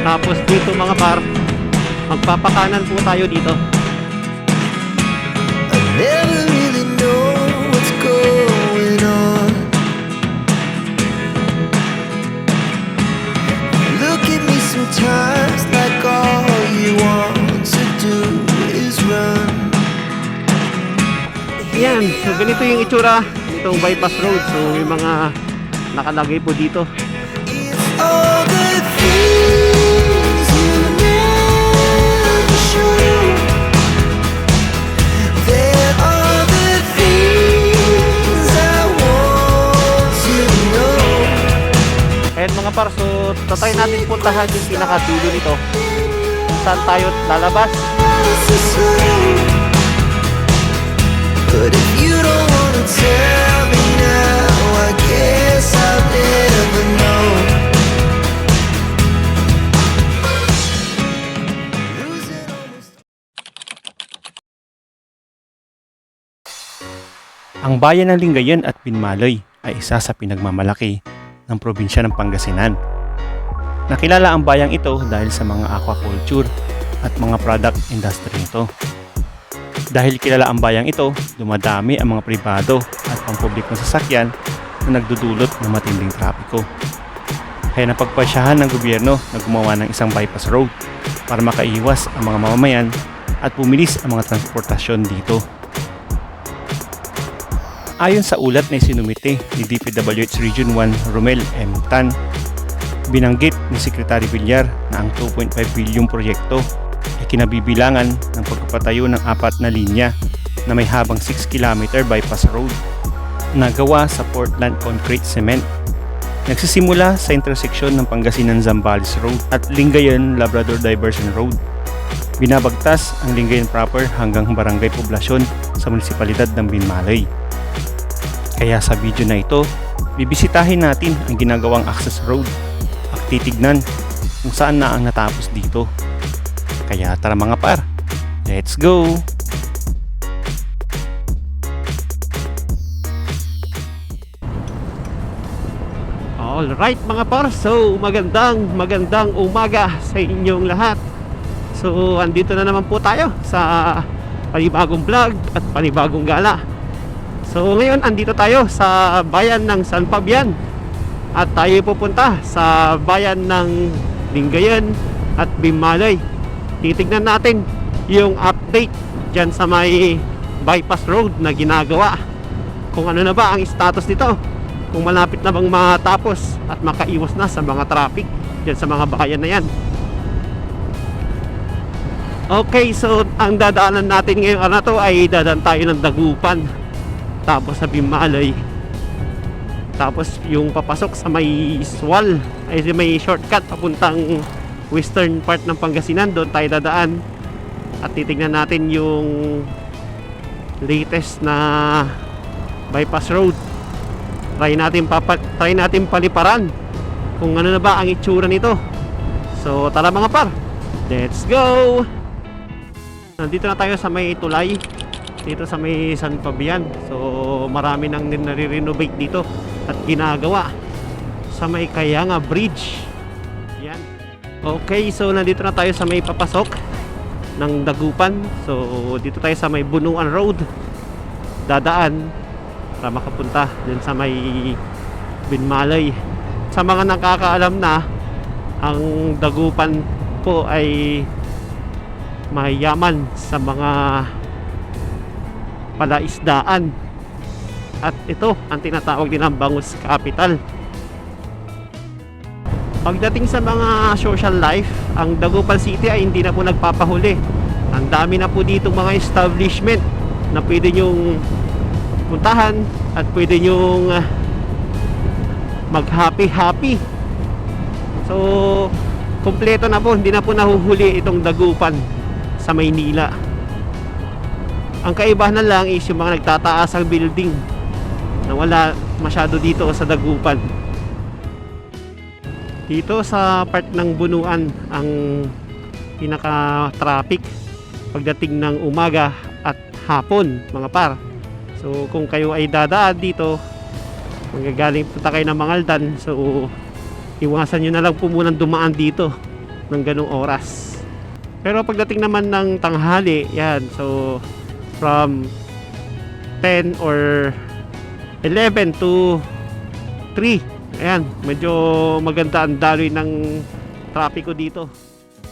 Tapos dito mga par, magpapakanan po tayo dito. I never really know what's going on. Look at me sometimes like all you want to do is run. Yan, so ganito yung itsura nitong bypass road. So yung mga nakalagay po dito. It's all the things you never show. There are the things I want to know. And mga par, so tatry natin puntahan yung pinakadulo nito. Kung saan tayo lalabas. So slow. But if you don't wanna tell me now, I guess I'll never know. Losing almost. Ang bayan ng Lingayen at Binmaloy ay isa sa pinagmamalaki ng probinsya ng Pangasinan. Nakilala ang bayang ito dahil sa mga aquaculture at mga product industry nito. Dahil kilala ang bayang ito, dumadami ang mga pribado at pampublikong sasakyan na nagdudulot ng matinding trapiko. Kaya napagpasyahan ng gobyerno na gumawa ng isang bypass road para makaiwas ang mga mamamayan at bumilis ang mga transportasyon dito. Ayon sa ulat na isinumite ni DPWH Region 1 Romel M. Tan, binanggit ni Secretary Villar na ang 2.5 bilyong proyekto ay kinabibilangan ng pagpapatayo ng 4 na linya na may habang 6 km bypass road na gawa sa Portland Concrete Cement. Nagsisimula sa interseksyon ng Pangasinan-Zambales Road at Lingayen-Labrador Diversion Road. Binabagtas ang Lingayen proper hanggang Barangay Poblasyon sa munisipalidad ng Binmalay. Kaya sa video na ito, bibisitahin natin ang ginagawang access road at titignan kung saan na ang natapos dito. Kaya tara mga par, let's go! Alright mga par, so magandang umaga sa inyong lahat. So andito na naman po tayo sa panibagong vlog at panibagong gala. So ngayon andito tayo sa bayan ng San Fabian at tayo pupunta sa bayan ng Lingayen at Binmalay. Titignan natin yung update dyan sa may bypass road na ginagawa. Kung ano na ba ang status nito, kung malapit na bang matapos at makaiwas na sa mga traffic dyan sa mga bayan na yan. Okay, so ang dadaanan natin ngayong araw na to ay dadaan tayo ng Dagupan, tapos sa Binmalay, tapos yung papasok sa may Sual ay may shortcut papuntang western part ng Pangasinan. Doon tayo dadaan at titignan natin yung latest na bypass road. Try natin paliparan kung ano na ba ang itsura nito. So tara mga par, let's go! Nandito na tayo sa may tulay dito sa may San Fabian. So marami nang nare-renovate dito at ginagawa sa may Kayanga Bridge. Yan. Okay, so nandito na tayo sa may papasok ng Dagupan. So dito tayo sa may Bunuan Road dadaan para makapunta dun sa may Binmalay. Sa mga nakakaalam na, ang Dagupan po ay mayaman sa mga palaisdaan at ito ang tinatawag din ang Bangus Capital. Pagdating sa mga social life, ang Dagupan City ay hindi na po nagpapahuli. Ang dami na po dito mga establishment na pwede nyong puntahan at pwede nyong mag happy. So kompleto na po, hindi na po nahuhuli itong Dagupan sa Maynila. Ang kaibahan na lang is yung mga nagtataasang building na wala masyado dito sa Dagupan. Dito sa part ng Bunuan ang pinaka-traffic pagdating ng umaga at hapon mga par. So kung kayo ay dadaan dito, manggagaling punta kayo ng Mangaldan, so iwasan nyo na lang po munang dumaan dito ng ganong oras. Pero pagdating naman ng tanghali, yan, so from 10 or 11 to 3, ayan, medyo maganda ang daloy ng trapiko dito.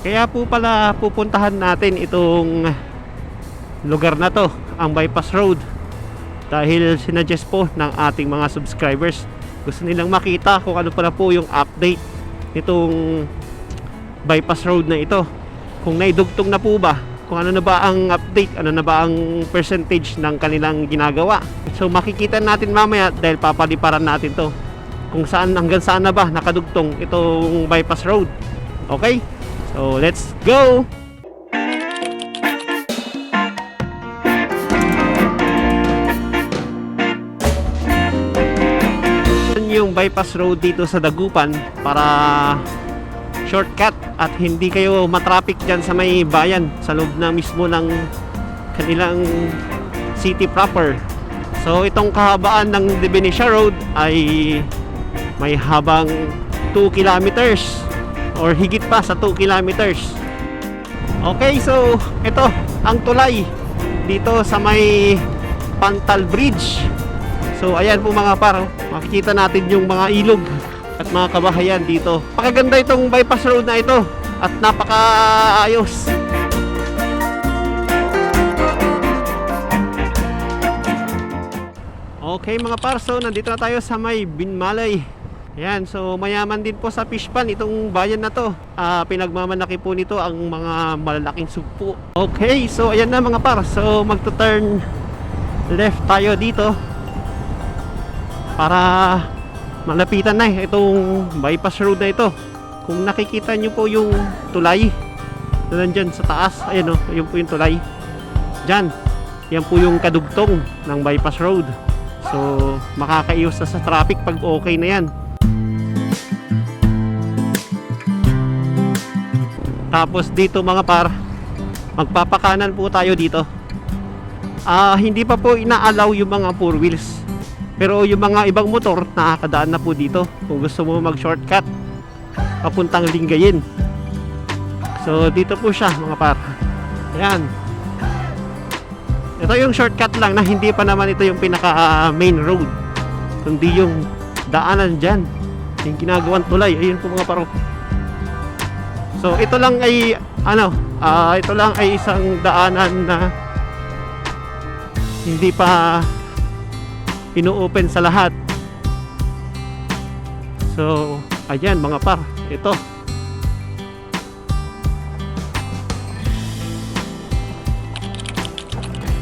Kaya po pala pupuntahan natin itong lugar na to, ang Bypass Road, dahil sinuggest po ng ating mga subscribers. Gusto nilang makita kung ano pala po yung update nitong Bypass Road na ito, kung naidugtong na po ba, kung ano na ba ang update, ano na ba ang percentage ng kanilang ginagawa. So makikita natin mamaya dahil papaliparan natin to kung saan, hanggang saan na ba nakadugtong itong Bypass Road. Okay? So let's go! Yung bypass road dito sa Dagupan para shortcut at hindi kayo matraffic dyan sa may bayan, sa loob na mismo ng kanilang city proper. So itong kahabaan ng Divinesia Road ay may habang 2 kilometers or higit pa sa 2 kilometers. Okay, so ito ang tulay dito sa may Pantal Bridge. So ayan po mga par, makikita natin yung mga ilog at mga kabahayan dito. Napakaganda itong bypass road na ito at napakaayos. Okay mga par, so nandito na tayo sa may Binmalay. Ayan, so mayaman din po sa fish pan itong bayan na to. Pinagmamalaki po nito ang mga malalaking sugpo. Okay, so ayan na mga par, so magto-turn left tayo dito para malapitan na itong bypass road na ito. Kung nakikita nyo po yung tulay na nandyan sa taas, ayan o, yun po yung tulay dyan, yan po yung kadugtong ng bypass road. So makakaiwas na sa traffic pag okay na yan. Tapos dito mga par, magpapakanan po tayo dito. Hindi pa po inaalaw yung mga 4 wheels, pero yung mga ibang motor nakakadaan na po dito kung gusto mo mag shortcut papuntang Lingayen. So dito po siya mga par. Ayan, ito yung shortcut lang na hindi pa naman ito yung pinaka main road, kundi yung daanan dyan, yung ginagawang tulay. Ayun po mga par. So ito lang ay ito lang ay isang daanan na hindi pa ino-open sa lahat. So ayan mga par, ito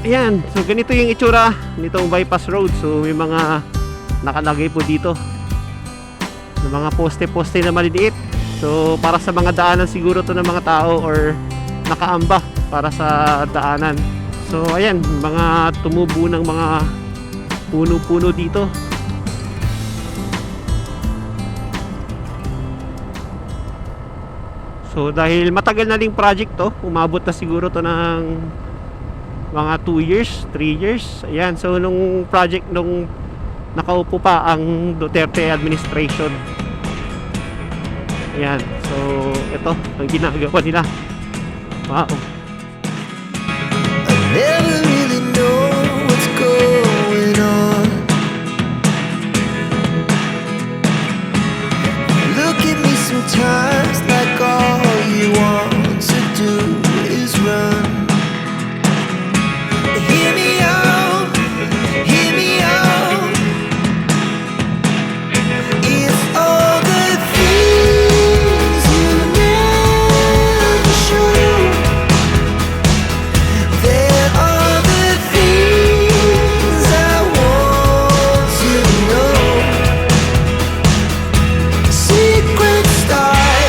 ayan, so ganito yung itsura nitong bypass road. So may mga nakalagay po dito ng mga poste-poste na maliliit. So para sa mga daanan siguro to ng mga tao or nakaamba para sa daanan. So ayan, mga tumubo ng mga puno-puno dito. So dahil matagal na ding project to, umabot na siguro to ng mga 2 years, 3 years. Ayan, so nung project nung nakaupo pa ang Duterte administration. Ayan, so ito ang ginagawa nila. Wow. Never really know what's going on. Look at me sometimes like all you want to do is run. Hear me out, hear me out. It's all the things you never show. There are the things I want to know. Secret stars.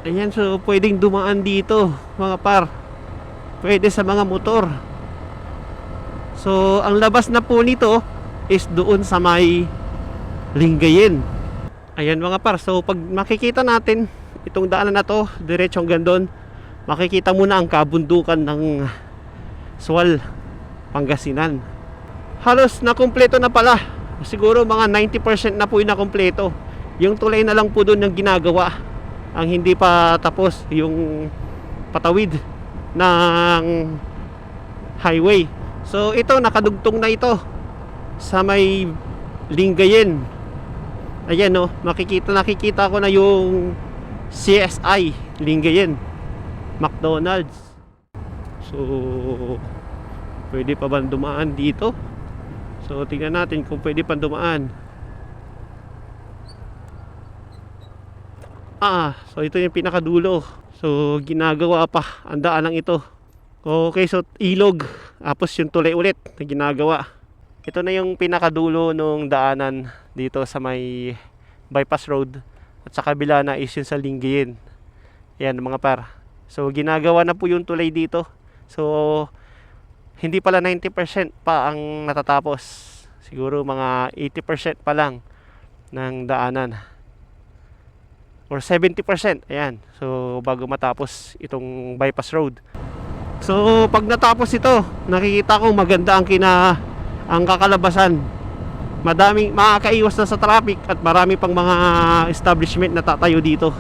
Ayan, so pwedeng dumaan dito mga par. Pwede sa mga motor. So ang labas na po nito is doon sa may Lingayen. Ayan mga par, so pag makikita natin itong daanan na to, diretso hanggang doon, makikita mo na ang kabundukan ng Sual, Pangasinan. Halos nakumpleto na pala. Siguro mga 90% na po yung nakumpleto. Yung tulay na lang po doon yung ginagawa. Ang hindi pa tapos yung patawid ng highway. So ito, nakadugtong na ito sa may Lingayen. Ayan no, nakikita ko na yung CSI Lingayen, McDonald's. So pwede pa ba dumaan dito? So tingnan natin kung pwede pa dumaan. So ito yung pinakadulo. So ginagawa pa ang daanan ito. Okay, so ilog, tapos yung tulay ulit na ginagawa. Ito na yung pinakadulo nung daanan dito sa may bypass road. At sa kabila na is yung sa Lingayen. Ayan mga par. So ginagawa na po yung tulay dito. So hindi pala 90% pa ang natatapos. Siguro mga 80% pa lang ng daanan. Or 70%. Ayan. So bago matapos itong bypass road. So pag natapos ito, nakikita ko maganda ang kakalabasan. Madaming makakaiwas na sa traffic at marami pang mga establishment na tatayo dito.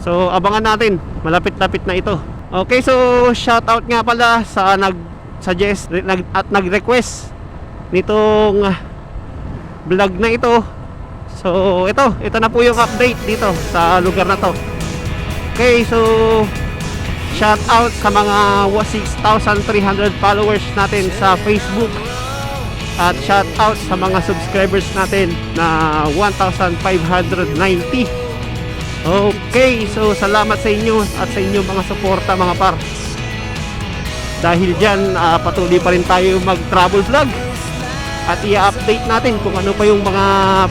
So abangan natin, malapit-lapit na ito. Okay, so shoutout nga pala sa nag-suggest at nag-request nitong vlog na ito. So ito na po yung update dito sa lugar na to. Okay, so shoutout sa mga 6,300 followers natin sa Facebook. At shout out sa mga subscribers natin na 1,590. Okay, so salamat sa inyo at sa inyong mga suporta mga par. Dahil dyan, patuloy pa rin tayo mag-travel vlog. At i-update natin kung ano pa yung mga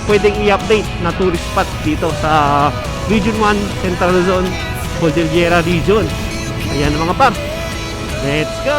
pwedeng i-update na tourist spot dito sa Region 1, Central Luzon, Cordillera Region. Ayan mga par. Let's go!